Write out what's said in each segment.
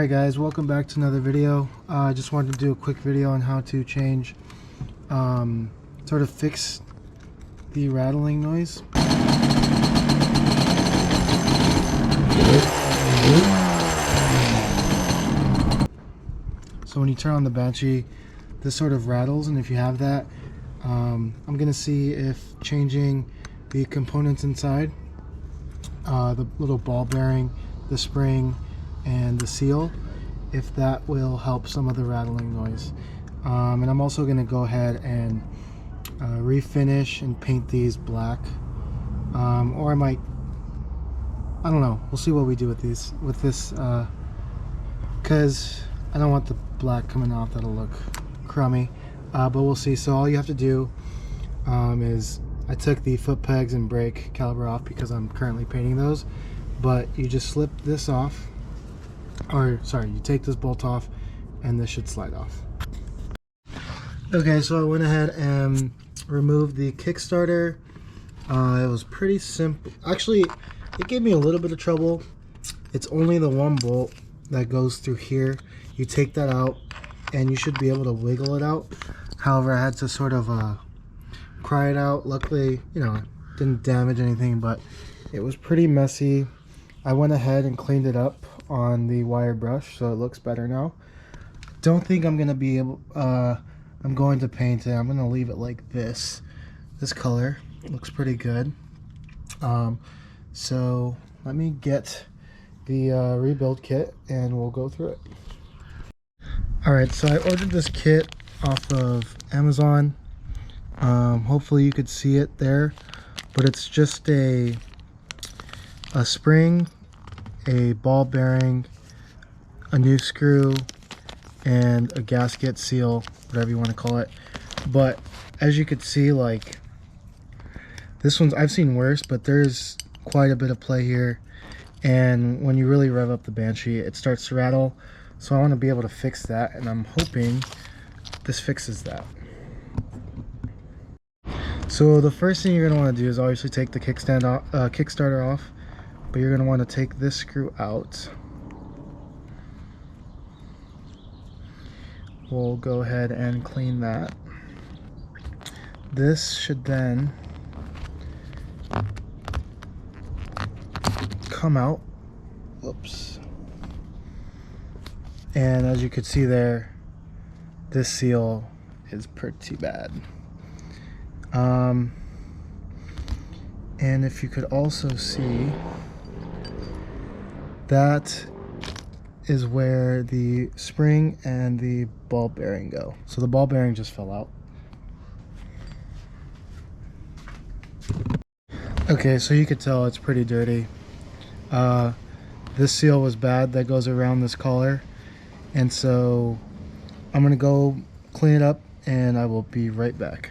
Alright guys, welcome back to another video. I just wanted to do a quick video on how to change, sort of fix the rattling noise. So when you turn on the Banshee, this sort of rattles, and if you have that, I'm going to see if changing the components inside, the little ball bearing, the spring, and the seal, if that will help some of the rattling noise. And I'm also going to go ahead and refinish and paint these black, or I might, I don't know, we'll see what we do with these, with this, because I don't want the black coming off, that'll look crummy, but we'll see. So all you have to do is, I took the foot pegs and brake caliper off because I'm currently painting those, but you just slip this off, or sorry, you take this bolt off and this should slide off. Okay, so I went ahead and removed the Kickstarter. It was pretty simple. Actually, it gave me a little bit of trouble. It's only the one bolt that goes through here. You take that out and you should be able to wiggle it out. However, I had to sort of pry it out. Luckily, you know, it didn't damage anything, but it was pretty messy. I went ahead and cleaned it up on the wire brush, so it looks better now. Don't think I'm gonna be able, I'm going to paint it. I'm gonna leave it like this color. It looks pretty good. So let me get the rebuild kit and we'll go through it. Alright, so I ordered this kit off of Amazon. Hopefully you could see it there, but it's just a spring, a ball bearing, a new screw, and a gasket seal, whatever you want to call it. But as you could see, like, this one's, I've seen worse, but there's quite a bit of play here, and when you really rev up the Banshee, it starts to rattle. So I want to be able to fix that, and I'm hoping this fixes that. So the first thing you're going to want to do is obviously take the Kickstarter off, but you're going to want to take this screw out. We'll go ahead and clean that. This should then come out. Whoops. And as you can see there, this seal is pretty bad. And if you could also see, that is where the spring and the ball bearing go. So the ball bearing just fell out. Okay, so you could tell it's pretty dirty. This seal was bad that goes around this collar, and so I'm gonna go clean it up and I will be right back.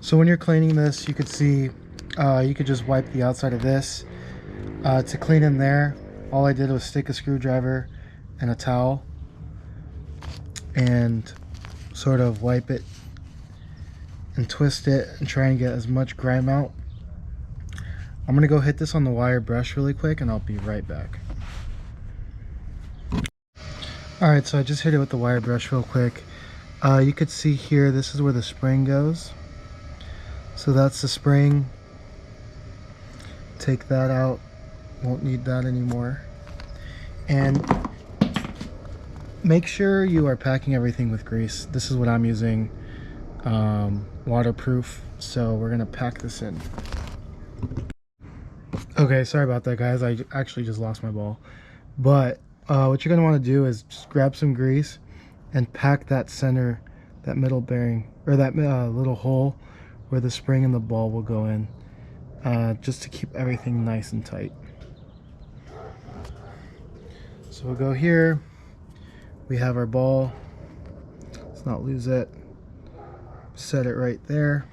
So when you're cleaning this, you could see, you could just wipe the outside of this. To clean in there, all I did was stick a screwdriver and a towel and sort of wipe it and twist it and try and get as much grime out. I'm gonna go hit this on the wire brush really quick and I'll be right back. Alright, so I just hit it with the wire brush real quick. You could see here, this is where the spring goes. So that's the spring. Take that out. Won't need that anymore. And make sure you are packing everything with grease. This is what I'm using, waterproof. So we're gonna pack this in. Okay, sorry about that, guys. I actually just lost my ball. But what you're gonna want to do is just grab some grease and pack that center, that middle bearing, or that little hole where the spring and the ball will go in, just to keep everything nice and tight. So we'll go here. We have our ball. Let's not lose it. Set it right there.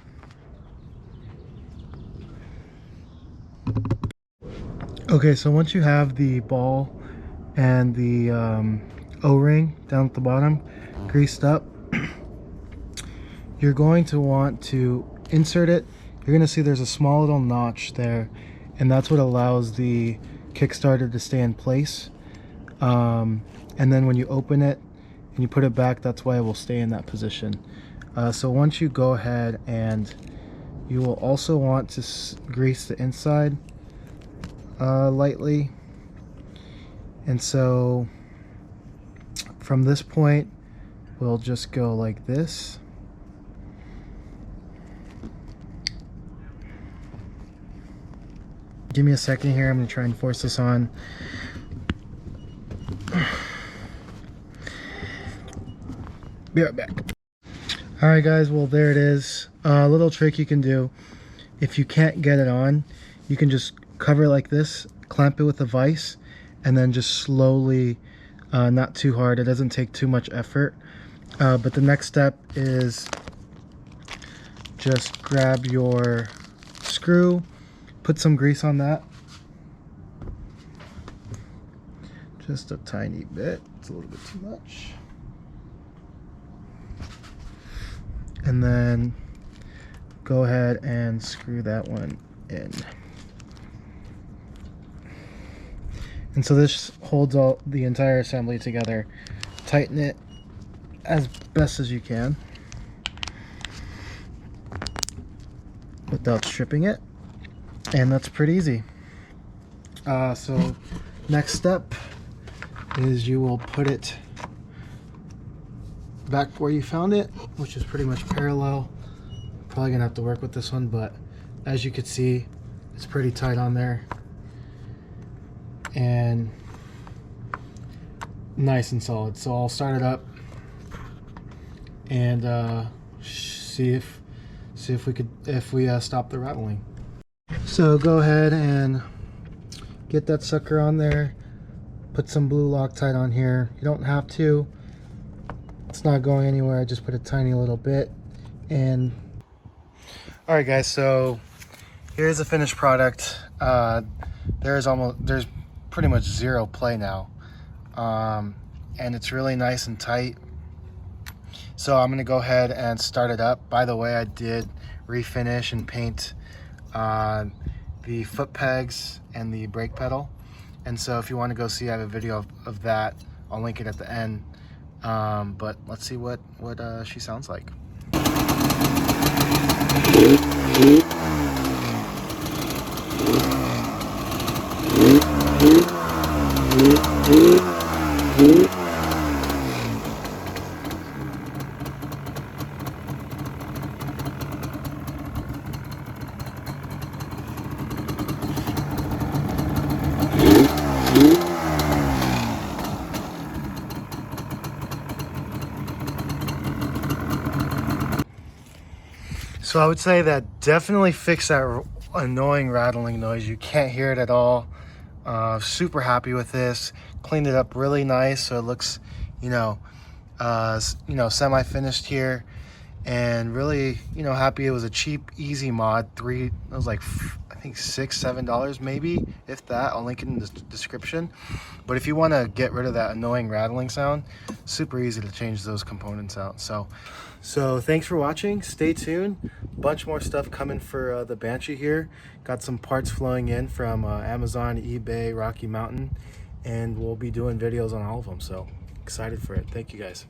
Okay, so once you have the ball and the O-ring down at the bottom greased up, you're going to want to insert it. You're going to see there's a small little notch there, and that's what allows the Kickstarter to stay in place. And then when you open it and you put it back, that's why it will stay in that position. So once you go ahead, and you will also want to grease the inside lightly. And so from this point, we'll just go like this. Give me a second here, I'm gonna try and force this on. Be right back. All right guys, well there it is. A little trick you can do. If you can't get it on, you can just cover it like this, clamp it with a vise, and then just slowly, not too hard, it doesn't take too much effort. But the next step is just grab your screw, put some grease on that. Just a tiny bit, it's a little bit too much. And then go ahead and screw that one in. And so this holds all the entire assembly together. Tighten it as best as you can without stripping it, and that's pretty easy. So next step is you will put it back where you found it, which is pretty much parallel. Probably gonna have to work with this one, but as you can see, it's pretty tight on there and nice and solid. So I'll start it up and see if we stop the rattling. So go ahead and get that sucker on there. Put some blue Loctite on here. You don't have to. It's not going anywhere. I just put a tiny little bit. And all right guys, so here's the finished product. There's pretty much zero play now, and it's really nice and tight. So I'm gonna go ahead and start it up. By the way, I did refinish and paint the foot pegs and the brake pedal, and so if you want to go see, I have a video of that. I'll link it at the end. But let's see what she sounds like. So I would say that definitely fixed that annoying rattling noise. You can't hear it at all. Super happy with this. Cleaned it up really nice, so it looks, semi-finished here. And really, happy. It was a cheap, easy mod. It was like, I think $6-7 maybe, if that. I'll link it in the description. But if you want to get rid of that annoying rattling sound, super easy to change those components out. So thanks for watching. Stay tuned. Bunch more stuff coming for the Banshee here. Got some parts flowing in from Amazon, eBay, Rocky Mountain, and we'll be doing videos on all of them. So excited for it. Thank you guys.